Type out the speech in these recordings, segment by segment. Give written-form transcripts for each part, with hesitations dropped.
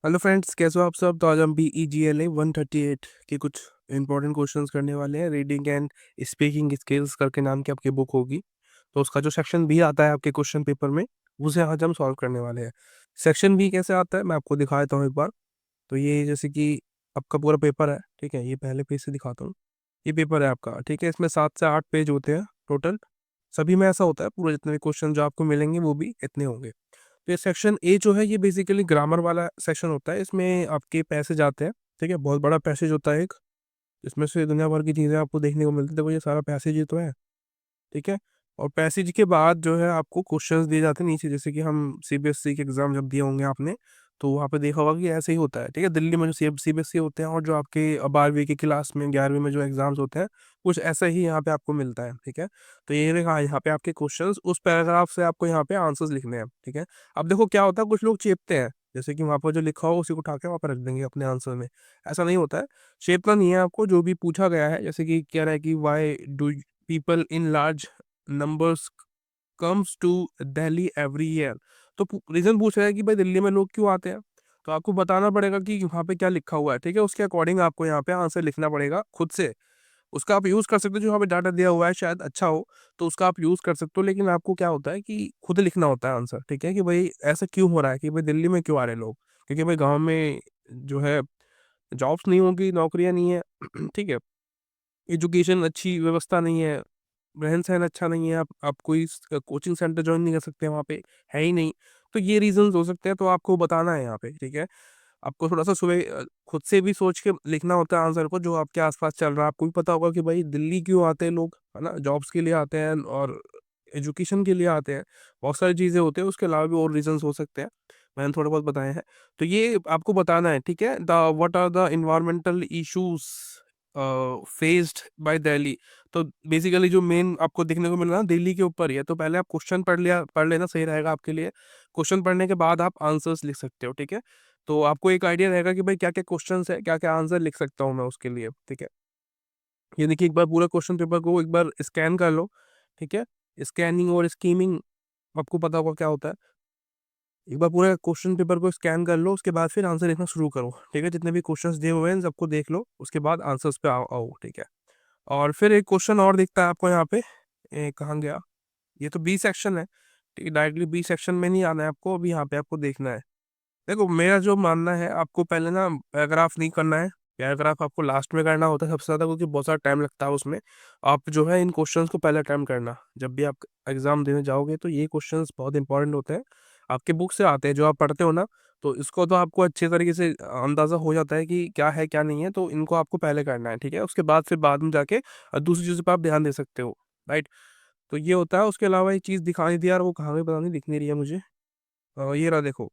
Hello friends, कैसे हो आप सब। तो आज हम BEGLA 138 के कुछ इंपॉर्टेंट क्वेश्चंस करने वाले हैं। रीडिंग एंड स्पीकिंग स्किल्स करके नाम की आपकी बुक होगी, तो उसका जो सेक्शन बी आता है आपके क्वेश्चन पेपर में, उसे आज हम सॉल्व करने वाले हैं। सेक्शन बी कैसे आता है मैं आपको दिखा देता हूँ एक बार। तो ये जैसे कि आपका पूरा पेपर है, ठीक है। ये पहले पेज से दिखाता हूँ। ये पेपर है आपका, ठीक है। इसमें 7 से 8 पेज होते हैं टोटल। सभी में ऐसा होता है, पूरे जितने भी क्वेश्चन जो आपको मिलेंगे वो भी इतने होंगे। तो ये सेक्शन ए जो है ये बेसिकली ग्रामर वाला सेक्शन होता है। इसमें आपके पैसेज आते हैं, ठीक है। बहुत बड़ा पैसेज होता है एक, इसमें से दुनिया भर की चीज़ें आपको देखने को मिलती है। देखो ये सारा पैसेज ही तो है, ठीक है। और पैसेज के बाद जो है आपको क्वेश्चंस दिए जाते हैं नीचे, जैसे कि हम CBSE के एग्जाम जब दिए होंगे आपने, तो वहाँ पे देखा होगा कि ऐसे ही होता है, ठीक है। दिल्ली में जो CBSE होते हैं और जो आपके 12वीं की क्लास में 11वीं में जो एग्जाम्स होते हैं, कुछ ऐसा ही यहाँ पे आपको मिलता है, ठीक है। तो ये देखा यहाँ पे आपके क्वेश्चंस, उस पैराग्राफ से आपको यहाँ पे आंसर्स लिखने हैं, ठीक है। अब देखो क्या होता है, कुछ लोग चेपते हैं, जैसे कि वहाँ पर जो लिखा हो उसी को उठा के वहाँ पर रख देंगे अपने आंसर में। ऐसा नहीं होता है, चेपना नहीं है आपको। जो भी पूछा गया है, जैसे कि कह रहा है कि why do people in large numbers comes to Delhi every year. तो रीजन पूछ रहा है कि भाई दिल्ली में लोग क्यों आते हैं, तो आपको बताना पड़ेगा कि वहाँ पे क्या लिखा हुआ है, ठीक है। उसके अकॉर्डिंग आपको यहाँ पे आंसर लिखना पड़ेगा खुद से। उसका आप यूज कर सकते हो, जो यहाँ पे डाटा दिया हुआ है शायद अच्छा हो, तो उसका आप यूज कर सकते हो। लेकिन आपको क्या होता है कि खुद लिखना होता है आंसर, ठीक है। कि भाई ऐसा क्यों हो रहा है, कि भाई दिल्ली में क्यों आ रहे हैं लोग, क्योंकि भाई गाँव में जो है जॉब्स नहीं होंगी, नौकरियां नहीं है ठीक है। एजुकेशन अच्छी व्यवस्था नहीं है, रहन सहन अच्छा नहीं है, आप कोई कोचिंग सेंटर ज्वाइन नहीं कर सकते, वहाँ पे है ही नहीं। तो ये रीजंस हो सकते हैं, तो आपको बताना है यहाँ पे, ठीक है। आपको थोड़ा सा सुबह खुद से भी सोच के लिखना होता है आंसर को, जो आपके आसपास चल रहा है। आपको भी पता होगा कि भाई दिल्ली क्यों आते हैं लोग, है ना। जॉब्स के लिए आते हैं और एजुकेशन के लिए आते हैं, बहुत सारी चीज़ें होती हैं। उसके अलावा भी और रीजंस हो सकते हैं, मैंने थोड़े बहुत बताए हैं। तो ये आपको बताना है, ठीक है। The what are the environmental issues faced by Delhi. तो बेसिकली जो मेन आपको देखने को मिल रहा है दिल्ली के ऊपर ही है। तो पहले आप क्वेश्चन पढ़ लेना सही रहेगा आपके लिए। क्वेश्चन पढ़ने के बाद आप आंसर्स लिख सकते हो, ठीक है। तो आपको एक आइडिया रहेगा कि भाई क्या क्या क्वेश्चंस है, क्या क्या आंसर लिख सकता हूँ मैं उसके लिए, ठीक है। ये देखिए, एक बार पूरा क्वेश्चन पेपर को एक बार स्कैन कर लो, ठीक है। स्कैनिंग और स्कीमिंग आपको पता होगा क्या होता है। एक बार पूरा क्वेश्चन पेपर को स्कैन कर लो, उसके बाद फिर आंसर लिखना शुरू करो, ठीक है। जितने भी क्वेश्चंस दिए हुए हैं इन सबको देख लो, उसके बाद आंसर्स पे आओ, ठीक है। और फिर एक क्वेश्चन और दिखता है आपको यहाँ पे, कहाँ गया, ये तो बी सेक्शन है, ठीक है। डायरेक्टली बी सेक्शन में नहीं आना है आपको, अभी यहाँ पे आपको देखना है। देखो मेरा जो मानना है, आपको पहले ना पैराग्राफ नहीं करना है। पैराग्राफ आपको लास्ट में करना होता है सबसे ज़्यादा, क्योंकि बहुत सारा टाइम लगता है उसमें। आप जो है इन क्वेश्चंस को पहले अटेम्प्ट करना, जब भी आप एग्जाम देने जाओगे। तो ये क्वेश्चंस बहुत इंपॉर्टेंट होते हैं, आपके बुक से आते हैं जो आप पढ़ते हो ना। तो इसको तो आपको अच्छे तरीके से अंदाज़ा हो जाता है कि क्या है क्या नहीं है। तो इनको आपको पहले करना है, ठीक है। उसके बाद फिर बाद में जाके दूसरी चीज़ों पर आप ध्यान दे सकते हो, राइट। तो ये होता है। उसके अलावा एक चीज़ दिखानी थी यार, वो कहाँ गई पता नहीं, दिख नहीं रही है मुझे। ये रहा देखो,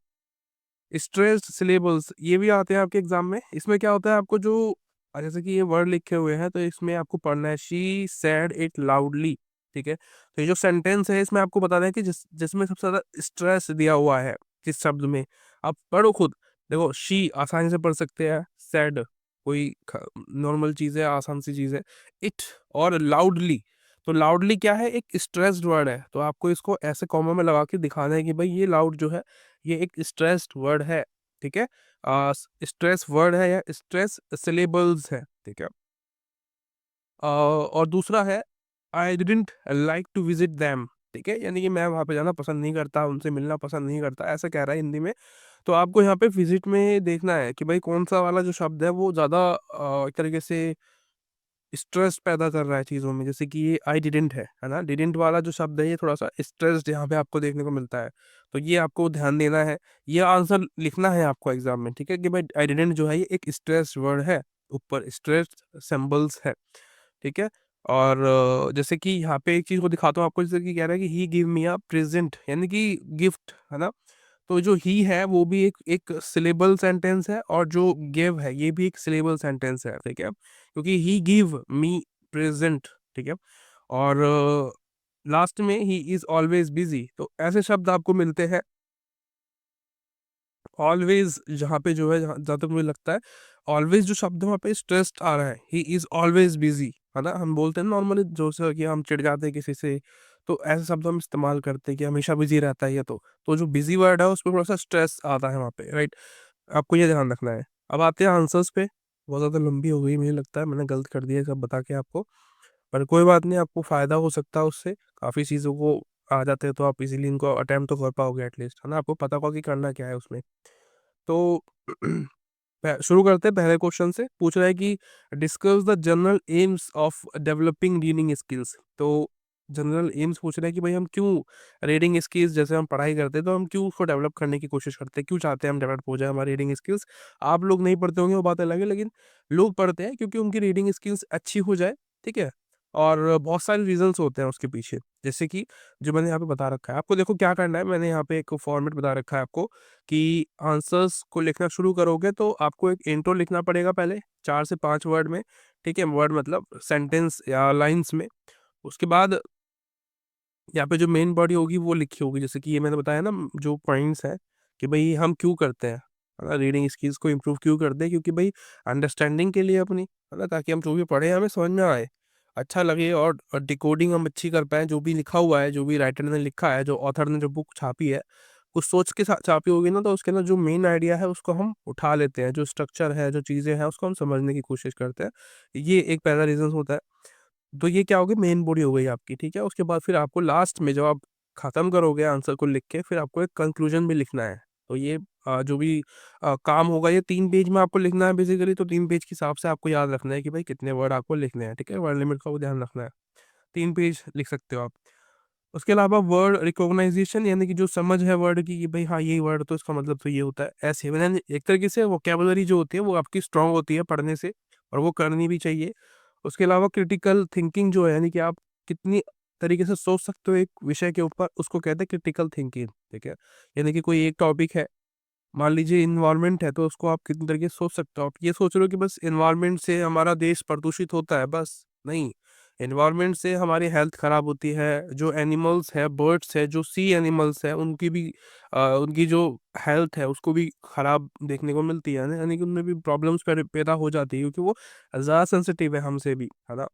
स्ट्रेस्ड सिलेबल्स, ये भी आते हैं आपके एग्जाम में। इसमें क्या होता है, आपको जो जैसे कि ये वर्ड लिखे हुए हैं, तो इसमें आपको पढ़ना है शी सेड इट लाउडली, ठीक है। तो ये जो सेंटेंस है, इसमें आपको बताना है कि जिसमें सबसे ज्यादा स्ट्रेस दिया हुआ है, किस शब्द में। आप पढ़ो खुद। देखो शी आसानी से पढ़ सकते हैं, सेड कोई नॉर्मल चीज है, आसान सी चीज है। इट और लाउडली, तो लाउडली क्या है, एक स्ट्रेस्ड वर्ड है। तो आपको इसको ऐसे कॉमा में लगा के दिखाना है कि भाई ये लाउड जो है, ये एक स्ट्रेस्ड वर्ड है, ठीक है। स्ट्रेस वर्ड है या स्ट्रेस सिलेबल्स है, ठीक है। और दूसरा है I didn't like to visit them, ठीक है। यानी कि मैं वहाँ पे जाना पसंद नहीं करता, उनसे मिलना पसंद नहीं करता, ऐसा कह रहा है हिंदी में। तो आपको यहाँ पे विजिट में देखना है कि भाई कौन सा वाला जो शब्द है वो ज़्यादा एक तरीके से स्ट्रेस पैदा कर रहा है चीज़ों में। जैसे कि ये आई डिडेंट है ना। डिडेंट वाला जो शब्द है ये थोड़ा सा स्ट्रेस्ड यहाँ पे आपको देखने को मिलता है। तो ये आपको ध्यान देना है, ये आंसर लिखना है आपको एग्जाम में, ठीक है। कि भाई आई डिडेंट जो है ये एक स्ट्रेस वर्ड है, ऊपर स्ट्रेस सिंबल्स है, ठीक है। और जैसे कि यहाँ पे एक चीज को दिखाता हूँ आपको, जैसे कि कह रहा है कि ही गिव मी अ प्रेजेंट, यानी कि गिफ्ट, है ना। तो जो ही है वो भी एक सिलेबल सेंटेंस है, और जो गिव है ये भी एक सिलेबल सेंटेंस है, ठीक है। क्योंकि ही गिव मी प्रेजेंट, ठीक है। और लास्ट में ही इज ऑलवेज बिजी, तो ऐसे शब्द आपको मिलते हैं। ऑलवेज जहाँ पे जो है, जहाँ तक मुझे लगता है, ऑलवेज जो शब्द है वहाँ पे स्ट्रेस्ड आ रहा है, ही इज ऑलवेज बिजी, है ना। हम बोलते हैं नॉर्मली जो से कि हम चिढ़ जाते हैं किसी से, तो ऐसे शब्द हम इस्तेमाल करते हैं कि हमेशा बिजी रहता है ये। तो जो बिजी वर्ड है उस पर थोड़ा सा स्ट्रेस आता है वहाँ पे, राइट। आपको ये ध्यान रखना है। अब आते हैं आंसर्स पे। बहुत ज़्यादा लंबी हो गई मुझे लगता है, मैंने गलत कर दिया सब बता के आपको, पर कोई बात नहीं, आपको फ़ायदा हो सकता है उससे। काफ़ी चीज़ों को आ जाते हैं तो आप इजीली इनको अटेम्प्ट तो कर पाओगे एटलीस्ट, है ना? आपको पता होगा कि करना क्या है उसमें। तो शुरू करते हैं पहले क्वेश्चन से। पूछ रहा है कि discuss the general AIIMS of developing reading skills. तो जनरल एम्स पूछ रहे हैं कि भाई हम क्यों रीडिंग स्किल्स, जैसे हम पढ़ाई करते हैं तो हम क्यों उसको डेवलप करने की कोशिश करते हैं, क्यों चाहते हैं हम डेवलप हो जाए हमारी रीडिंग स्किल्स। आप लोग नहीं पढ़ते होंगे वो बात अलग है, लेकिन लोग पढ़ते हैं क्योंकि उनकी रीडिंग स्किल्स अच्छी हो जाए, ठीक है। और बहुत सारे रीजंस होते हैं उसके पीछे, जैसे कि जो मैंने यहाँ पे बता रखा है आपको। देखो क्या करना है, मैंने यहाँ पे एक फॉर्मेट बता रखा है आपको कि आंसर्स को लिखना शुरू करोगे तो आपको एक इंट्रो लिखना पड़ेगा पहले, 4 से 5 वर्ड में, ठीक है? वर्ड मतलब सेंटेंस या लाइन्स में। उसके बाद यहाँ पे जो मेन बॉडी होगी वो लिखी होगी, जैसे कि ये मैंने बताया ना जो पॉइंट्स हैं कि भाई हम क्यों करते हैं, है ना? रीडिंग स्किल्स को इम्प्रूव क्यों करते हैं, क्योंकि भाई अंडरस्टैंडिंग के लिए अपनी, है ना? ताकि हम जो भी पढ़े हमें समझ में आए, अच्छा लगे, और डिकोडिंग हम अच्छी कर पाएँ, जो भी लिखा हुआ है, जो भी राइटर ने लिखा है, जो ऑथर ने जो बुक छापी है, कुछ सोच के साथ छापी होगी ना, तो उसके अंदर जो मेन आइडिया है उसको हम उठा लेते हैं, जो स्ट्रक्चर है, जो चीज़ें हैं उसको हम समझने की कोशिश करते हैं। ये एक पहला रीज़न होता है। तो ये क्या होगी, मेन बॉडी हो गई आपकी, ठीक है? उसके बाद फिर आपको लास्ट में जब आप खत्म करोगे आंसर को लिख के, फिर आपको एक कंक्लूजन भी लिखना है। तो ये जो भी काम होगा ये 3 पेज में आपको लिखना है बेसिकली। तो 3 पेज के हिसाब से आपको याद रखना है कि भाई कितने वर्ड आपको लिखने हैं, ठीक है? वर्ड लिमिट का वो ध्यान रखना है। 3 पेज लिख सकते हो आप। उसके अलावा वर्ड रिकॉग्नाइजेशन, यानी कि जो समझ है वर्ड की कि भाई हाँ ये वर्ड तो इसका मतलब तो ये होता है, ऐसे मैंने एक तरीके से वोकैबुलरी जो होती है वो आपकी स्ट्रांग होती है पढ़ने से, और वो करनी भी चाहिए। उसके अलावा क्रिटिकल थिंकिंग जो है, यानी कि आप कितनी तरीके से सोच सकते हो एक विषय के ऊपर, उसको कहते हैं क्रिटिकल थिंकिंग, ठीक है? यानी कि कोई एक टॉपिक है, मान लीजिए इन्वायरमेंट है, तो उसको आप कितनी तरीके से सोच सकते हो। आप ये सोच रहे हो कि बस इन्वायरमेंट से हमारा देश प्रदूषित होता है, बस नहीं। इन्वायरमेंट से हमारी हेल्थ खराब होती है, जो एनिमल्स है, बर्ड्स है, जो सी एनिमल्स है, उनकी भी उनकी जो हेल्थ है उसको भी खराब देखने को मिलती है ना, यानी कि उनमें भी प्रॉब्लम्स पैदा हो जाती है, क्योंकि वो ज़्यादा सेंसिटिव है हमसे भी, है ना?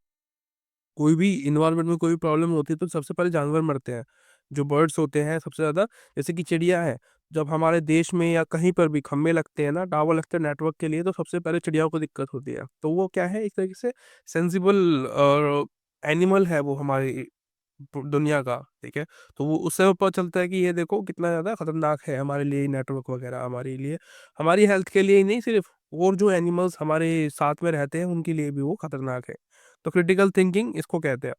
कोई भी इन्वायरमेंट में कोई भी प्रॉब्लम होती है तो सबसे पहले जानवर मरते हैं, जो बर्ड्स होते हैं सबसे ज़्यादा। जैसे कि चिड़िया है, जब हमारे देश में या कहीं पर भी खंभे लगते हैं ना, टावर लगते हैं नेटवर्क के लिए, तो सबसे पहले चिड़ियाओं को दिक्कत होती है। तो वो क्या है, एक तरीके से सेंसिबल एनिमल है वो हमारी दुनिया का, ठीक है? तो वो उससे पता चलता है कि ये देखो कितना ज़्यादा खतरनाक है हमारे लिए नेटवर्क वगैरह, हमारे लिए, हमारी हेल्थ के लिए ही नहीं सिर्फ, और जो एनिमल्स हमारे साथ में रहते हैं उनके लिए भी वो खतरनाक है। तो क्रिटिकल थिंकिंग इसको कहते हैं।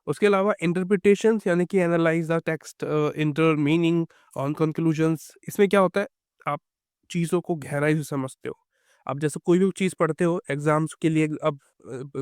उसके अलावा इंटरप्रिटेशंस, यानी कि analyse the text, inter meaning on conclusions. इसमें क्या होता है, आप चीज़ों को गहराई से समझते हो। आप जैसे कोई भी चीज़ पढ़ते हो एग्जाम्स के लिए, अब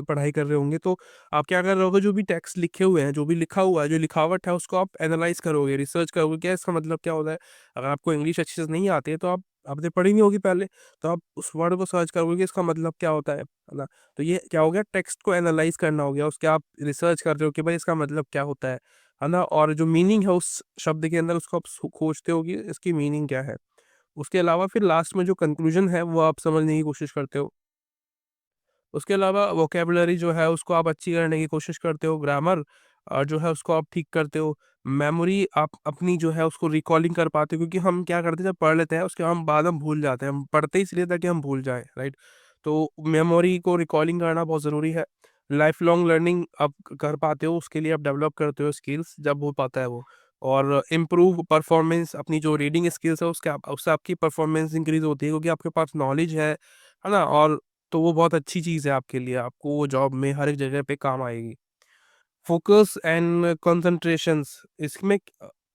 पढ़ाई कर रहे होंगे तो आप क्या कर रहे होगे, जो भी टेक्स्ट लिखे हुए हैं, जो भी लिखा हुआ है, जो लिखावट है, उसको आप एनालाइज करोगे, रिसर्च करोगे, क्या इसका मतलब क्या होता है। अगर आपको इंग्लिश अच्छे से नहीं आती है तो आप आपने पढ़ी नहीं होगी पहले, तो आप उस वर्ड को सर्च करोगे कि इसका मतलब क्या होता है ना? तो ये क्या हो गया, टेक्स्ट को एनालाइज करना हो गया, उसके आप रिसर्च कर रहे हो कि भाई इसका मतलब क्या होता है ना? और जो मीनिंग है उस शब्द के अंदर, उसको आप खोजते हो कि इसकी मीनिंग क्या है। उसके अलावा फिर लास्ट में जो कंक्लूजन है वो आप समझने की कोशिश करते हो। उसके अलावा वोकैबुलरी जो है उसको आप अच्छी करने की कोशिश करते हो, ग्रामर जो है उसको आप ठीक करते हो। मेमोरी आप अपनी जो है उसको रिकॉलिंग कर पाते हो, क्योंकि हम क्या करते हैं, जब पढ़ लेते हैं उसके हम बाद हम भूल जाते हैं, हम पढ़ते ही इसलिए ताकि हम भूल जाएँ, राइट? तो मेमोरी को रिकॉलिंग करना बहुत ज़रूरी है। लाइफ लॉन्ग लर्निंग आप कर पाते हो, उसके लिए आप डेवलप करते हो स्किल्स जब हो पाता है वो। और इम्प्रूव परफॉर्मेंस, अपनी जो रीडिंग स्किल्स है उससे आपकी परफॉर्मेंस इंक्रीज़ होती है, क्योंकि आपके पास नॉलेज है ना? और तो वो बहुत अच्छी चीज़ है आपके लिए, आपको वो जॉब में हर एक जगह पे काम आएगी। फ़ोकस एंड कंसंट्रेशंस, इसमें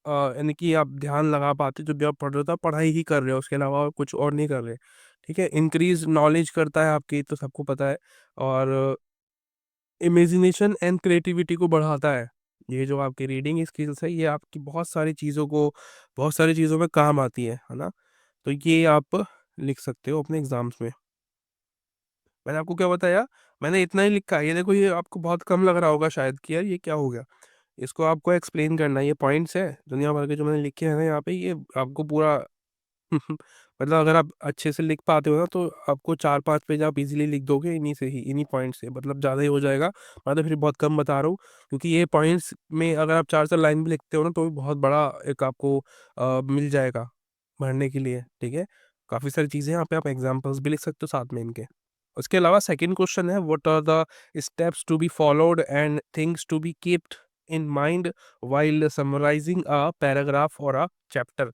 यानी कि आप ध्यान लगा पाते हो, जब भी आप पढ़ रहे हो तो आप पढ़ाई ही कर रहे हो, उसके अलावा और कुछ और नहीं कर रहे, ठीक है? इंक्रीज़ नॉलेज करता है आपकी, तो सबको पता है। और इमेजिनेशन एंड क्रिएटिविटी को बढ़ाता है। ये जो आपकी रीडिंग स्किल्स है, ये आपकी बहुत सारी चीज़ों में काम आती है ना? तो ये आप लिख सकते हो अपने एग्ज़ाम्स में। मैंने आपको क्या बताया? मैंने इतना ही लिखा है। ये देखो, ये आपको बहुत कम लग रहा होगा शायद कि यार ये क्या हो गया? इसको आपको एक्सप्लेन करना है, ये पॉइंट्स हैं दुनिया भर के जो मैंने लिखे हैं ना यहाँ पे, ये आपको पूरा मतलब अगर आप अच्छे से लिख पाते हो ना तो आपको 4-5 पेज आप इज़िली लिख दोगे इन्हीं से ही, इन्हीं पॉइंट से, मतलब ज़्यादा ही हो जाएगा। मैं तो फिर बहुत कम बता रहा हूँ, क्योंकि ये पॉइंट्स में अगर आप 4-4 लाइन भी लिखते हो ना तो भी बहुत बड़ा एक आपको मिल जाएगा पढ़ने के लिए, ठीक है? काफ़ी सारी चीज़ें हैं, यहाँ पे आप एग्जांपल्स भी लिख सकते हो साथ में इनके। उसके अलावा सेकंड क्वेश्चन है, what are the steps to be followed and things to be keeped in mind while summarising a paragraph और अ चैप्टर।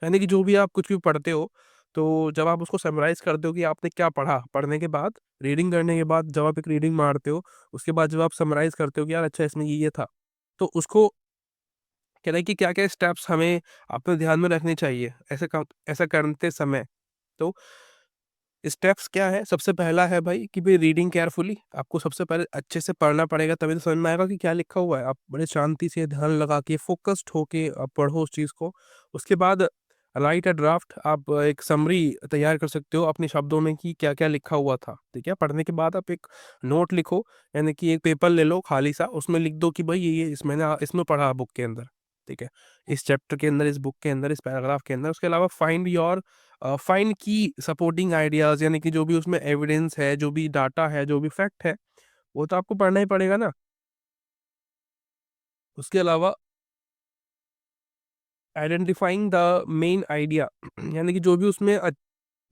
यानी कि जो भी आप कुछ भी पढ़ते हो, तो जब आप उसको समराइज़ करते हो कि आपने क्या पढ़ा, पढ़ने के बाद, रीडिंग करने के बाद जब आप एक रीडिंग मारते हो, उसके बाद जब आप समराइज़ करते हो कि यार अच्छा इसमें ये था, तो उसको कह रहा है कि क्या-क्या स्टेप्स हमें अपने ध्यान में रखने चाहिए ऐसा करते समय। तो स्टेप्स क्या है? सबसे पहला है भाई कि भई रीडिंग केयरफुली, आपको सबसे पहले अच्छे से पढ़ना पड़ेगा, तभी तो समझ में आएगा कि क्या लिखा हुआ है। आप बड़े शांति से ध्यान लगा के फ़ोकस्ड होके पढ़ो उस चीज़ को। उसके बाद राइट अ ड्राफ्ट, आप एक समरी तैयार कर सकते हो अपने शब्दों में कि क्या-क्या लिखा हुआ था, ठीक है? पढ़ने के बाद आप एक नोट लिखो, यानी कि एक पेपर ले लो खाली-सा, उसमें लिख दो कि भई ये इसमें पढ़ा बुक के अंदर, ठीक है? इस चैप्टर के अंदर, इस बुक के अंदर, इस पैराग्राफ के अंदर। उसके अलावा फाइंड की सपोर्टिंग आइडियाज़, यानी कि जो भी उसमें एविडेंस है, जो भी डाटा है, जो भी फैक्ट है, वो तो आपको पढ़ना ही पड़ेगा ना। उसके अलावा आइडेंटिफाइंग द मेन आइडिया यानी कि जो भी उसमें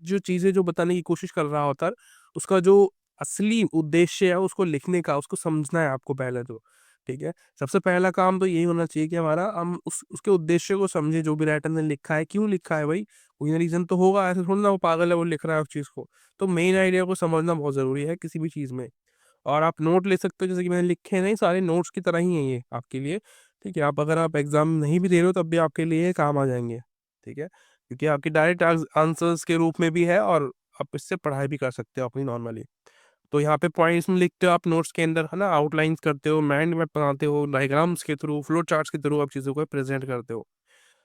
जो चीज़ें जो बताने की कोशिश कर रहा होता है, उसका जो असली उद्देश्य है उसको लिखने का, उसको समझना है आपको पहले तो, ठीक है? सबसे पहला काम तो यही होना चाहिए कि हमारा हम उसके उद्देश्य को समझें, जो भी राइटर ने लिखा है, क्यों लिखा है भाई? कोई ना रीज़न तो होगा, ऐसे थोड़ी ना वो पागल है, वो लिख रहा है उस चीज़ को। तो मेन आइडिया को समझना बहुत ज़रूरी है किसी भी चीज़ में। और आप नोट ले सकते हो, जैसे कि मैंने लिखे हैं ना, ये सारे नोट्स की तरह ही हैं ये आपके लिए, ठीक है? अगर आप एग्ज़ाम नहीं भी दे रहे हो तब भी आपके लिए ये काम आ जाएँगे, ठीक है? क्योंकि आपके डायरेक्ट आंसर्स के रूप में भी है और आप इससे पढ़ाई भी कर सकते हो अपनी नॉर्मली। तो यहाँ पे पॉइंट्स में लिखते हो आप नोट्स के अंदर, है ना? आउटलाइन्स करते हो, माइंड मैप बनाते हो, डायग्राम्स के थ्रू, फ्लो चार्ट्स के थ्रू आप चीज़ों को प्रेज़ेंट करते हो।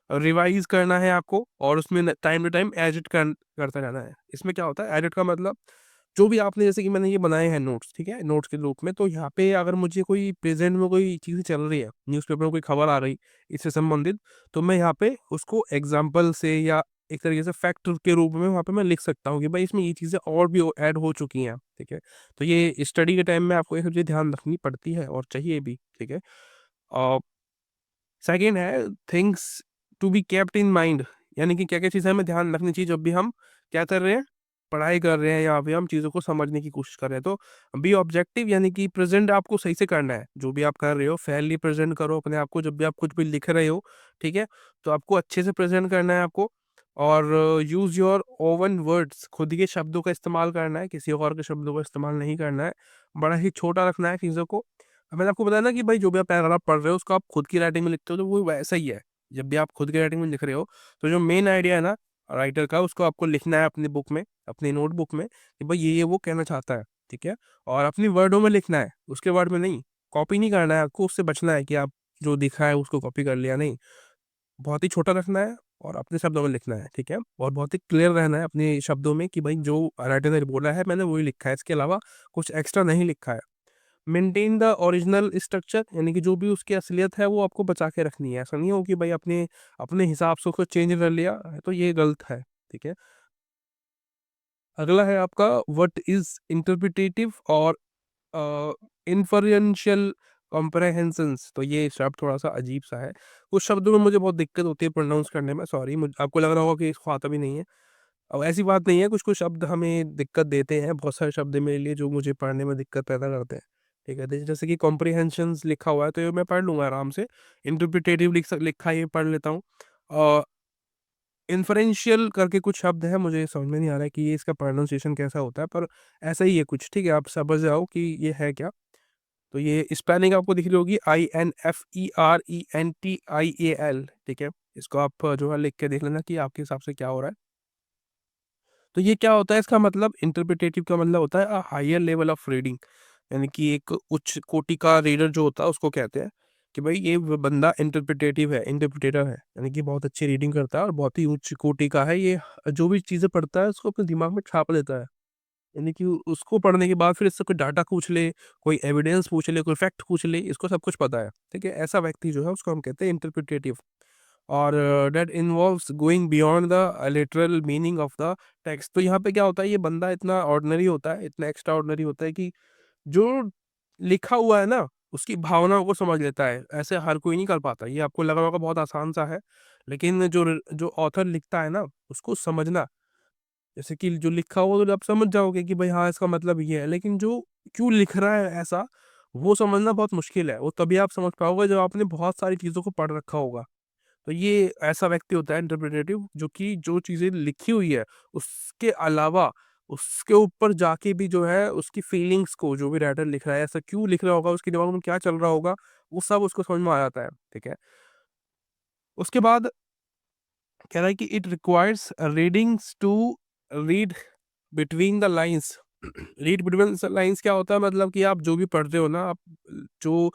रिवाइज़ करना है आपको और उसमें न टाइम टू टाइम एडिट करते रहना है। इसमें क्या होता है, एडिट का मतलब जो भी आपने, जैसे कि मैंने ये बनाए हैं नोट्स, ठीक है? नोट्स के रूप में, तो यहाँ पे अगर मुझे कोई प्रेज़ेंट में कोई चीज़ें चल रही है, न्यूज़पेपर में कोई खबर आ रही इससे संबंधित, तो मैं यहाँ पे उसको एग्ज़ाम्पल से या एक तरीके से फैक्ट के रूप में वहाँ पे मैं लिख सकता हूँ कि भाई इसमें ये चीज़ें और भी ऐड हो चुकी हैं, ठीक है? तो ये स्टडी के टाइम में आपको ये सब चीज़ें ध्यान रखनी पड़ती है और चाहिए भी, ठीक है? अ सेकंड है things to be kept in mind, यानी कि क्या-क्या चीज़ें हमें ध्यान रखनी चाहिए जब भी हम क्या कर रहे हैं, पढ़ाई कर रहे हैं या फिर हम चीज़ों को समझने की कोशिश कर रहे हैं। तो बी ऑब्जेक्टिव, यानी कि प्रेज़ेंट आपको सही से करना है। जो भी आप कर रहे हो फेयरली प्रेज़ेंट करो अपने आप को, जब भी आप कुछ भी लिख रहे हो, ठीक है? तो आपको अच्छे से प्रेज़ेंट करना है आपको और यूज़ योर ओवन वर्ड्स, खुद के शब्दों का इस्तेमाल करना है, किसी और के शब्दों का इस्तेमाल नहीं करना है। बड़ा ही छोटा रखना है चीज़ों को। मैंने आपको बताया ना कि भाई जो भी आप पैराग्राफ पढ़ रहे हो उसको आप खुद की राइटिंग में लिखते हो, तो वो वैसा ही है। जब भी आप खुद की राइटिंग में लिख रहे हो, तो जो मेन आइडिया है ना राइटर का, उसको आपको लिखना है अपनी बुक में, अपनी नोटबुक में कि भाई ये वो कहना चाहता है, ठीक है? और अपनी वर्डों में लिखना है, उसके वर्ड में नहीं। कॉपी नहीं करना है आपको, उससे बचना है कि आप जो दिखा है उसको कॉपी कर लिया, नहीं। बहुत ही छोटा रखना है और अपने शब्दों में लिखना है, ठीक है? और बहुत ही क्लियर रहना है अपने शब्दों में कि भाई जो राइटर ने बोला है मैंने वही लिखा है, इसके अलावा कुछ एक्स्ट्रा नहीं लिखा है। मेंटेन द ओरिजिनल स्ट्रक्चर, यानी कि जो भी उसकी असलियत है वो आपको बचा के रखनी है। ऐसा नहीं हो कि भाई अपने अपने हिसाब से उसको चेंज कर लिया, तो ये गलत है, ठीक है? अगला है आपका व्हाट इज़ इंटरप्रिटेटिव और इन्फरेंशियल कॉम्प्रहेंशंस। तो ये शब्द थोड़ा-सा अजीब-सा है। कुछ शब्दों में मुझे बहुत दिक्कत होती है प्रोनाउंस करने में, सॉरी मुझ आपको लग रहा होगा कि इसको आता भी नहीं है। अब ऐसी बात नहीं है, कुछ-कुछ शब्द हमें दिक्कत देते हैं, बहुत सारे शब्द हैं मेरे लिए जो मुझे पढ़ने में दिक्कत पैदा करते हैं, ठीक है? जैसे कि कॉम्प्रिहेंशंस लिखा हुआ है, तो ये मैं पढ़ लूँगा आराम से। इंटरप्रिटेटिव लिखा है, ये पढ़ लेता हूँ। इन्फरेंशियल करके कुछ शब्द है, मुझे समझ में नहीं आ रहा है कि ये इसका प्रोनाउंसिएशन कैसा होता है, पर ऐसा ही है कुछ, ठीक है? आप समझ जाओ कि ये है क्या। तो ये स्पेलिंग आपको दिख रही होगी, INFERENTIAL, ठीक है? इसको आप जो है लिख के देख लेना कि आपके हिसाब से क्या हो रहा है। तो ये क्या होता है, इसका मतलब इंटरप्रिटेटिव का मतलब होता है हायर लेवल ऑफ रीडिंग, यानी कि एक उच्च कोटि का रीडर जो होता है उसको कहते हैं कि भाई ये बंदा इंटरप्रिटेटिव है, इंटरप्रिटेटर है, यानी कि बहुत अच्छी रीडिंग करता है और बहुत ही उच्च कोटि का है ये। जो भी चीज़ें पढ़ता है उसको अपने दिमाग में छाप लेता है, यानी कि उसको पढ़ने के बाद फिर इससे कोई डाटा पूछ ले, कोई एविडेंस पूछ ले, कोई फैक्ट पूछ ले, इसको सब कुछ पता है, ठीक है? ऐसा व्यक्ति जो है उसको हम कहते हैं इंटरप्रिटेटिव। और that involves going beyond the literal meaning of the text. तो यहाँ पे क्या होता है, ये बंदा इतना ऑर्डिनरी होता है, इतना एक्स्ट्रा ऑर्डिनरी होता है कि जो लिखा हुआ है ना, उसकी भावनाओं को समझ लेता है। ऐसे हर कोई नहीं कर पाता। ये आपको लग रहा होगा बहुत आसान सा है, लेकिन जो ऑथर लिखता है ना, उसको समझना जैसे कि जो लिखा हुआ तो आप समझ जाओगे कि भाई हाँ इसका मतलब ये है, लेकिन जो क्यों लिख रहा है ऐसा, वो समझना बहुत मुश्किल है। वो तभी आप समझ पाओगे जब आपने बहुत सारी चीज़ों को पढ़ रखा होगा। तो ये ऐसा व्यक्ति होता है इंटरप्रेटेटिव, जो कि जो चीज़ें लिखी हुई है उसके अलावा उसके ऊपर जाके भी जो है उसकी फीलिंग्स को, जो भी राइटर लिख रहा है ऐसा क्यों लिख रहा होगा, उसके दिमाग में क्या चल रहा होगा, वो सब उसको समझ में आ जाता है। ठीक है, उसके बाद कह रहा है कि it requires readings to read between the lines. Read between the lines क्या होता है, मतलब कि आप जो भी पढ़ रहे हो ना, आप जो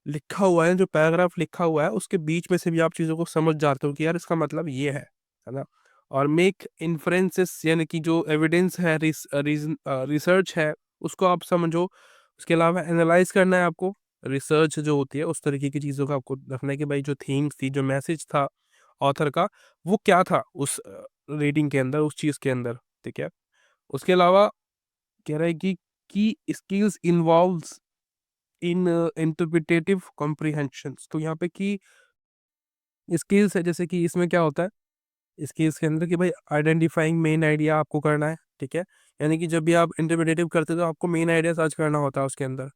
लिखा हुआ है, जो पैराग्राफ लिखा हुआ है उसके बीच में से भी आप चीज़ों को समझ जाते हो कि यार इसका मतलब ये है ना। और मेक इन्फ्रेंसेस, यानी कि जो एविडेंस है, रिसर्च है, उसको आप समझो। उसके अलावा एनालाइज करना है आपको। रिसर्च जो होती है उस तरीके की चीज़ों का आपको रखना है कि भाई जो थीम्स थी, जो मैसेज था ऑथर का, वो क्या था उस रीडिंग के अंदर, उस चीज़ के अंदर। ठीक है, उसके अलावा कह रहा है कि स्किल्स इन्वॉल्व्स इन इंटरप्रिटेटिव कॉम्प्रिहेंशंस। तो यहाँ पे की स्किल्स है, जैसे कि इसमें क्या होता है स्किल्स के अंदर कि भाई आइडेंटिफाइंग मेन आइडिया आपको करना है। ठीक है, यानी कि जब भी आप इंटरप्रिटेटिव करते हो तो आपको मेन आइडिया सर्च करना होता है उसके अंदर,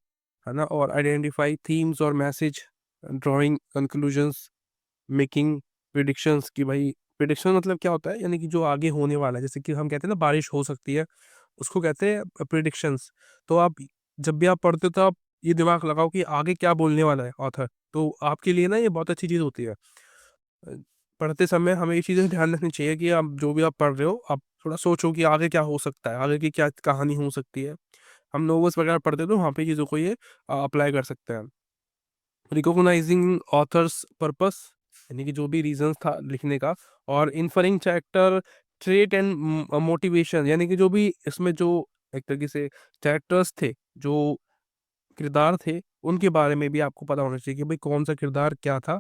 है ना। और आइडेंटिफाई थीम्स और message, drawing conclusions, making predictions. कि भाई प्रिडिक्शन मतलब क्या होता है, यानी कि जो आगे होने वाला है, जैसे कि हम कहते हैं ना बारिश हो सकती है, उसको कहते हैं प्रिडिक्शंस। तो आप जब भी आप पढ़ते हो तो आप ये दिमाग लगाओ कि आगे क्या बोलने वाला है ऑथर। तो आपके लिए ना ये बहुत अच्छी चीज़ होती है। अ, पढ़ते समय हमें ये चीज़ें ध्यान रखनी चाहिए कि आप जो भी आप पढ़ रहे हो, आप थोड़ा सोचो कि आगे क्या हो सकता है, आगे की क्या कहानी हो सकती है। हम नॉवेल्स वगैरह पढ़ते हैं तो वहाँ पे चीज़ों को ये अप्लाई कर सकते हैं। रिकॉग्नाइजिंग ऑथर्स पर्पस, यानी कि जो भी रीजंस था लिखने का। और इन्फरिंग कैरेक्टर ट्रेट एंड मोटिवेशन, यानी कि जो भी इसमें जो एक तरीके से कैरेक्टर्स थे, जो किरदार थे, उनके बारे में भी आपको पता होना चाहिए कि भाई कौन सा किरदार क्या था,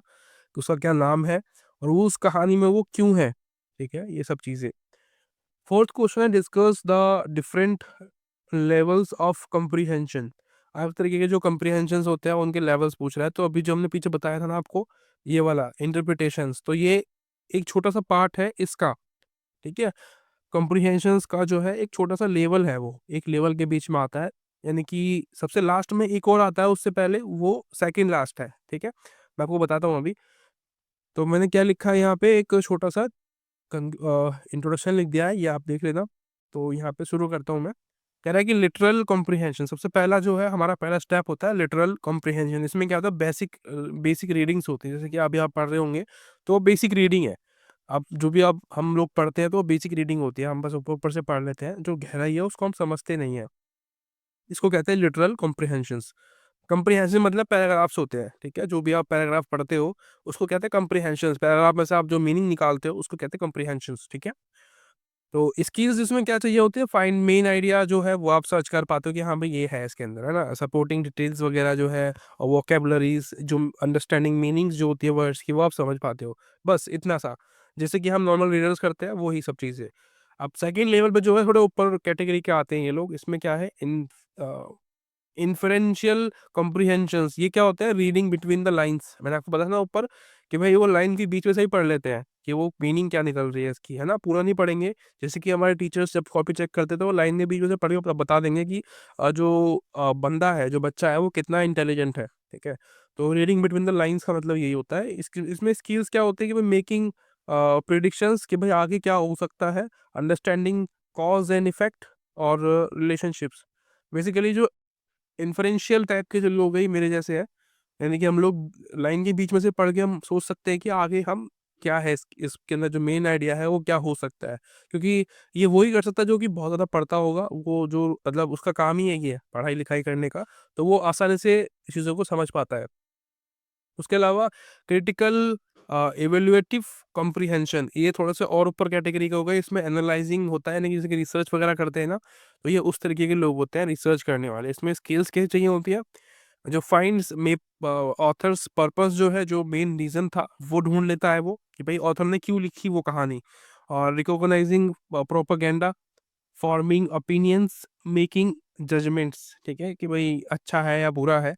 उसका क्या नाम है, और वो उस कहानी में वो क्यों है। ठीक है, ये सब चीज़ें। फोर्थ क्वेश्चन है discuss the different levels of comprehension. हर तरीके के जो कम्प्रीहेंशन होते हैं उनके लेवल्स पूछ रहा है। तो अभी जो हमने पीछे बताया था ना आपको, ये वाला इंटरप्रिटेशंस, तो ये एक छोटा सा पार्ट है इसका। ठीक है, कॉम्प्रिहेंशंस का जो है एक छोटा सा लेवल है, वो एक लेवल के बीच में आता है। यानी कि सबसे लास्ट में एक और आता है उससे पहले, वो सेकंड लास्ट है। ठीक है, मैं आपको बताता हूँ अभी। तो मैंने क्या लिखा है यहाँ पे, एक छोटा सा इंट्रोडक्शन लिख दिया है, ये आप देख लेना। तो यहाँ पे शुरू करता हूँ मैं। कह रहा है कि लिटरल कॉम्प्रिहेंशन, सबसे पहला जो है हमारा पहला स्टेप होता है लिटरल कॉम्प्रिहेंशन। इसमें क्या होता है, बेसिक रीडिंग्स होती है, जैसे कि अभी आप पढ़ रहे होंगे तो बेसिक रीडिंग है। आप जो भी आप हम लोग पढ़ते हैं तो बेसिक रीडिंग होती है, हम बस ऊपर ऊपर से पढ़ लेते हैं, जो गहराई है उसको हम समझते नहीं है। इसको कहते हैं लिटरल कॉम्प्रिहेंशंस। कॉम्प्रिहेंशन मतलब पैराग्राफ्स होते हैं। ठीक है, जो भी आप पैराग्राफ पढ़ते हो उसको कहते हैं कॉम्प्रिहेंशंस। पैराग्राफ में से आप जो मीनिंग निकालते हो उसको कहते हैं कॉम्प्रिहेंशंस। ठीक है, तो स्किल्स इसमें क्या चाहिए होती है, फाइंड मेन आइडिया जो है वो आप सर्च कर पाते हो कि हाँ भाई ये है इसके अंदर, है ना। सपोर्टिंग डिटेल्स वगैरह जो है, और वोकेबलरीज, जो अंडरस्टैंडिंग मीनिंग्स जो होती है वर्ड्स की, वो आप समझ पाते हो। बस इतना सा, जैसे कि हम नॉर्मल रीडर्स करते हैं वही सब चीज़ें। अब सेकेंड लेवल पे जो है थोड़े ऊपर कैटेगरी के आते हैं ये लोग। इसमें क्या है, इन इन्फरेंशियल कॉम्प्रिहेंशंस। ये क्या होता है, रीडिंग बिटवीन द लाइंस। मैंने आपको बताया ना ऊपर कि भाई वो लाइन के बीच में से ही पढ़ लेते हैं कि वो मीनिंग क्या निकल रही है इसकी, है ना, पूरा नहीं पढ़ेंगे। जैसे कि हमारे टीचर्स जब कॉपी चेक करते थे वो लाइन के बीच में से पढ़ के बता देंगे कि जो बंदा है, जो बच्चा है, वो कितना इंटेलिजेंट है। ठीक है, तो रीडिंग बिटवीन द लाइंस का मतलब यही होता है। इसमें स्किल्स क्या होते हैं कि भाई मेकिंग प्रिडिक्शंस, कि भाई आगे क्या हो सकता है। अंडरस्टैंडिंग कॉज एंड इफेक्ट, और रिलेशनशिप्स। बेसिकली जो इन्फ्रेंशियल टाइप के जो लोग हैं ये मेरे जैसे हैं, यानी कि हम लोग लाइन के बीच में से पढ़ के हम सोच सकते हैं कि आगे हम क्या है, इसके अंदर जो मेन आइडिया है वो क्या हो सकता है। क्योंकि ये वही कर सकता है जो कि बहुत ज़्यादा पढ़ता होगा, वो जो मतलब उसका काम ही है ये पढ़ाई लिखाई करने का, तो वो आसानी से चीज़ों को समझ पाता है। उसके अलावा क्रिटिकल इवेल्युएटिव कॉम्प्रिहेंशन, ये थोड़ा सा और ऊपर कैटेगरी का होगा। इसमें एनालाइजिंग होता है, यानी कि जैसे कि रिसर्च वगैरह करते हैं ना, तो ये उस तरीके के लोग होते हैं रिसर्च करने वाले। इसमें स्किल्स कैसे चाहिए होती है, जो फाइंड्स मे ऑथर्स पर्पस, जो है जो मेन रीजन था वो ढूंढ लेता है वो, कि भाई ऑथर ने क्यों लिखी वो कहानी। और recognising propaganda, forming opinions, making judgements. ठीक है, कि भाई अच्छा है या बुरा है।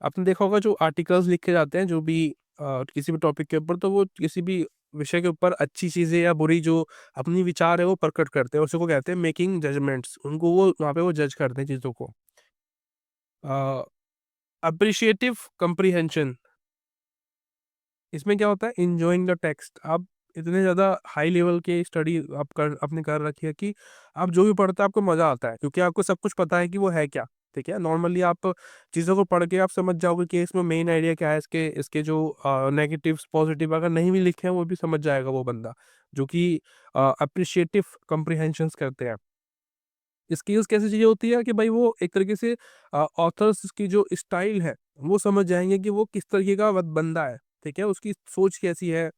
आपने देखा होगा जो आर्टिकल्स लिखे जाते हैं, जो भी किसी भी टॉपिक के ऊपर, तो वो किसी भी विषय के ऊपर अच्छी चीज़ें या बुरी जो अपनी विचार है वो प्रकट करते हैं, उसी को कहते हैं मेकिंग जजमेंट्स। उनको वो वहाँ पे वो जज करते हैं चीज़ों को। अप्रिशिएटिव कंप्रीहेंशन, इसमें क्या होता है, इंजॉइंग द टेक्स्ट। आप इतने ज़्यादा हाई लेवल की स्टडी आपने कर रखी है कि आप जो भी पढ़ते हैं आपको मज़ा आता है, क्योंकि आपको सब कुछ पता है कि वो है क्या। ठीक है, नॉर्मली आप चीज़ों को पढ़ के आप समझ जाओगे कि इसमें मेन आइडिया क्या है, इसके इसके जो नेगेटिव्स पॉजिटिव अगर नहीं भी लिखे हैं वो भी समझ जाएगा वो बंदा, जो कि अप्रिशिएटिव कॉम्प्रिहेंशंस करते हैं। स्किल्स कैसी चीज़ें होती है कि भाई वो एक तरीके से ऑथर्स की जो स्टाइल है वो समझ जाएंगे कि वो किस तरीके का बंदा है। ठीक है, उसकी सोच कैसी है,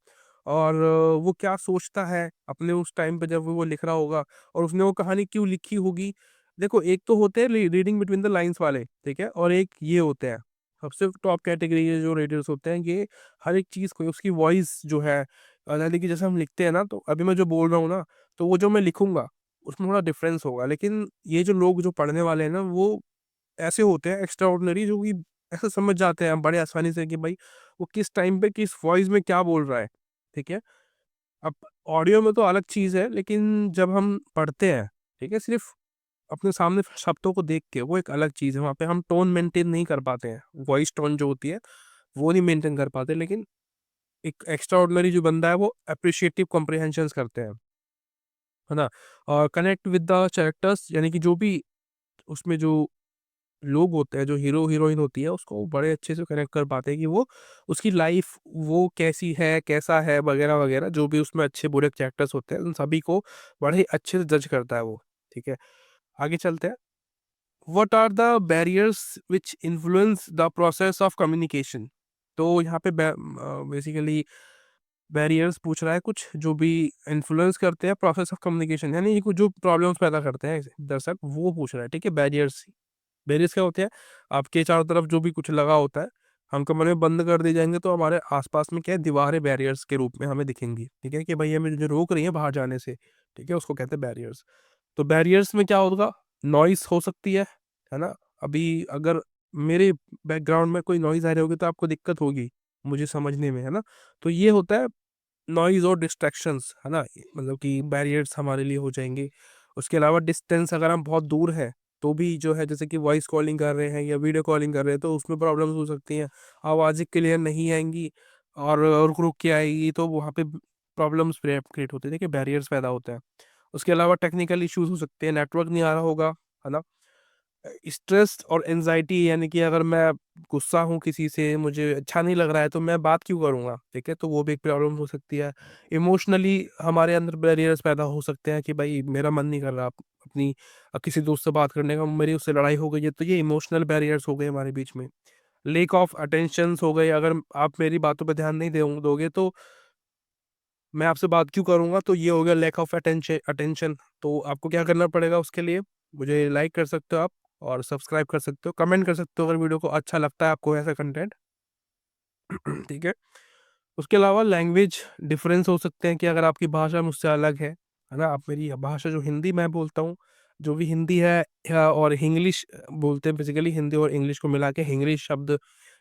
और वो क्या सोचता है अपने उस टाइम पे जब वो लिख रहा होगा, और उसने वो कहानी क्यों लिखी होगी। देखो, एक तो होते हैं रीडिंग बिटवीन द लाइंस वाले, ठीक है, और एक ये होते हैं सबसे टॉप कैटेगरी के जो रीडर्स होते हैं, ये हर एक चीज़ को उसकी वॉइस जो है, यानी कि जैसे हम लिखते हैं ना, तो अभी मैं जो बोल रहा हूँ ना, तो वो जो मैं लिखूंगा उसमें थोड़ा डिफरेंस होगा, लेकिन ये जो लोग जो पढ़ने वाले हैं ना, वो ऐसे होते हैं एक्स्ट्रा ऑर्डिनरी, जो कि ऐसे समझ जाते हैं बड़े आसानी से कि भाई वो किस टाइम पे किस वॉइस में क्या बोल रहा है। ठीक है, अब ऑडियो में तो अलग चीज़ है, लेकिन जब हम पढ़ते हैं, ठीक है, सिर्फ अपने सामने शब्दों को देख के, वो एक अलग चीज़ है। वहाँ पे हम टोन मेंटेन नहीं कर पाते हैं, वॉइस टोन जो होती है वो नहीं मेंटेन कर पाते, लेकिन एक एक्स्ट्रा ऑर्डिनरी जो बंदा है वो अप्रिशिएटिव कॉम्प्रिहेंशंस करते हैं, है ना। और कनेक्ट विद द कैरेक्टर्स, यानी कि जो भी उसमें जो लोग होते हैं, जो हीरो हीरोइन होती है, उसको बड़े अच्छे से कनेक्ट कर पाते हैं कि वो उसकी लाइफ वो कैसी है, कैसा है, वगैरह वगैरह, जो भी उसमें अच्छे बुरे कैरेक्टर्स होते हैं उन सभी को बड़े ही अच्छे से जज करता है वो। ठीक है, आगे चलते हैं। What are the barriers which influence the process of communication. तो यहाँ पे बेसिकली बैरियर्स पूछ रहा है, कुछ जो भी इन्फ्लुएंस करते हैं प्रोसेस ऑफ कम्युनिकेशन, यानी ये कुछ जो प्रॉब्लम्स पैदा करते हैं दर्शक, वो पूछ रहा है। ठीक है, बैरियर्स। बैरियर्स क्या होते हैं, आपके चारों तरफ जो भी कुछ लगा होता है, हम कमरे में बंद कर दिए जाएंगे तो हमारे आसपास में क्या है, दीवारें बैरियर्स के रूप में हमें दिखेंगी। ठीक है, कि भाई हमें जो रोक रही है बाहर जाने से, ठीक है, उसको कहते हैं बैरियर्स। तो बैरियर्स में क्या होगा, नॉइस हो सकती है ना। अभी अगर मेरे बैकग्राउंड में कोई नॉइज आ रही होगी तो आपको दिक्कत होगी मुझे समझने में, है ना। तो ये होता है नॉइज़ और डिस्ट्रैक्शंस, है ना, मतलब कि बैरियर्स हमारे लिए हो जाएंगे। उसके अलावा डिस्टेंस, अगर हम बहुत दूर हैं तो भी जो है, जैसे कि वॉइस कॉलिंग कर रहे हैं या वीडियो कॉलिंग कर रहे हैं, तो उसमें प्रॉब्लम्स हो सकती हैं, आवाज़ें क्लियर नहीं आएंगी और रुक रुक के आएगी, तो वहाँ पे प्रॉब्लम्स क्रिएट होते हैं, देखिए बैरियर्स पैदा होते हैं। उसके अलावा टेक्निकल इश्यूज हो सकते हैं, नेटवर्क नहीं आ रहा होगा, है ना। स्ट्रेस और एनजाइटी, यानी कि अगर मैं गुस्सा हूँ किसी से, मुझे अच्छा नहीं लग रहा है, तो मैं बात क्यों करूँगा, ठीक है, तो वो भी एक प्रॉब्लम हो सकती है। इमोशनली हमारे अंदर बैरियर्स पैदा हो सकते हैं कि भाई मेरा मन नहीं कर रहा अपनी किसी दोस्त से बात करने का, मेरी उससे लड़ाई हो गई है, तो ये इमोशनल बैरियर्स हो गए हमारे बीच में। लेक ऑफ अटेंशन हो गए, अगर आप मेरी बातों पर ध्यान नहीं दोगे तो मैं आपसे बात क्यों करूँगा, तो ये हो गया लैक ऑफ अटेंशन। तो आपको क्या करना पड़ेगा उसके लिए, मुझे लाइक कर सकते हो आप, और सब्सक्राइब कर सकते हो, कमेंट कर सकते हो अगर वीडियो को अच्छा लगता है आपको ऐसा कंटेंट। ठीक है, उसके अलावा लैंग्वेज डिफरेंस हो सकते हैं, कि अगर आपकी भाषा मुझसे अलग है ना, आप मेरी भाषा जो हिंदी मैं बोलता हूँ, जो भी हिंदी है और इंग्लिश बोलते हैं, बेसिकली हिंदी और इंग्लिश को मिला के इंग्लिश शब्द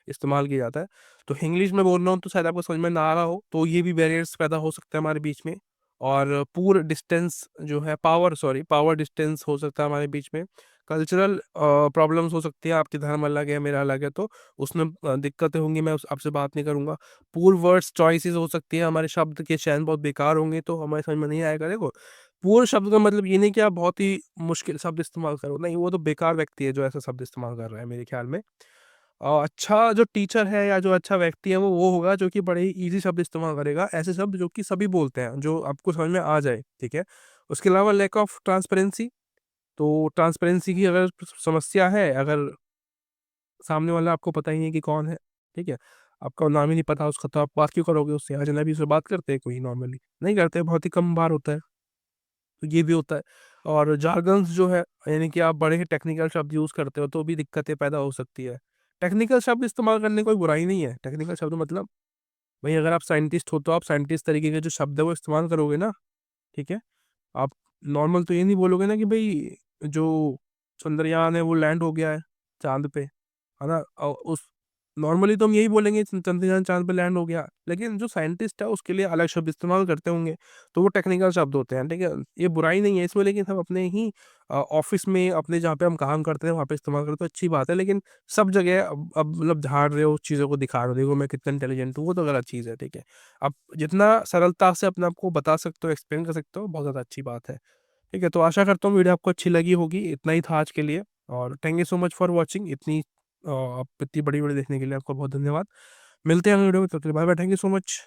इस्तेमाल किया जाता है, तो इंग्लिश में बोल रहा हूँ तो शायद आपको समझ में ना आ रहा हो, तो ये भी बैरियर्स पैदा हो सकते हैं हमारे बीच में। और पूर डिस्टेंस जो है, पावर डिस्टेंस हो सकता है हमारे बीच में। कल्चरल प्रॉब्लम्स हो सकती है, आपकी धर्म अलग है मेरा अलग है, तो उसमें दिक्कतें होंगी, मैं आपसे बात नहीं करूंगा। पुअर वर्ड्स चॉइसेस हो सकती है, हमारे शब्द के चयन बहुत बेकार होंगे, तो हमारे समझ में नहीं आएगा। देखो, पुअर शब्द का मतलब ये नहीं कि आप बहुत ही मुश्किल शब्द इस्तेमाल करो, नहीं, वो तो बेकार व्यक्ति है जो ऐसा शब्द इस्तेमाल कर रहा है मेरे ख्याल में। अच्छा जो टीचर है या जो अच्छा व्यक्ति है वो होगा जो कि बड़े ही ईजी शब्द इस्तेमाल करेगा, ऐसे शब्द जो कि सभी बोलते हैं, जो आपको समझ में आ जाए। ठीक है, उसके अलावा लैक ऑफ ट्रांसपेरेंसी, तो ट्रांसपेरेंसी की अगर समस्या है, अगर सामने वाला आपको पता ही नहीं कि कौन है, ठीक है, आपका नाम ही नहीं पता उसका, तो आप बात क्यों करोगे उससे, अजनबी से बात करते हैं कोई नॉर्मली, नहीं करते, बहुत ही कम बार होता है, तो ये भी होता है। और जार्गन्स जो है, यानी कि आप बड़े ही टेक्निकल शब्द यूज़ करते हो तो भी दिक्कतें पैदा हो सकती है। टेक्निकल शब्द इस्तेमाल करने कोई बुराई नहीं है, टेक्निकल शब्द मतलब भाई अगर आप साइंटिस्ट हो तो आप साइंटिस्ट तरीके के जो शब्द है वो इस्तेमाल करोगे ना। ठीक है, आप नॉर्मल तो ये नहीं बोलोगे ना कि भाई जो चंद्रयान है वो लैंड हो गया है चांद पे, है ना, और उस नॉर्मली तो हम यही बोलेंगे चंद्रयान चाँद पे लैंड हो गया, लेकिन जो साइंटिस्ट है उसके लिए अलग शब्द इस्तेमाल करते होंगे, तो वो टेक्निकल शब्द होते हैं, ठीक है? ये बुराई नहीं है इसमें, लेकिन हम अपने ही ऑफ़िस में, अपने जहाँ पे हम काम करते हैं, वहाँ पे इस्तेमाल करें तो अच्छी बात है, लेकिन सब जगह अब मतलब झाड़ रहे हो, चीज़ों को दिखा रहे हो, देखो मैं कितना इंटेलिजेंट हूँ, वो तो गलत चीज़ है, ठीक है? आप जितना सरलता से अपने आप को बता सकते हो, एक्सप्लेन कर सकते हो, बहुत ज़्यादा अच्छी बात है, ठीक है? तो आशा करता हूँ वीडियो आपको अच्छी लगी होगी, इतना ही था आज के लिए और thank you so much for watching आप इतनी बड़ी वीडियो देखने के लिए आपका बहुत धन्यवाद। मिलते हैं अगली वीडियो में, तब तक के लिए bye bye, thank you so much.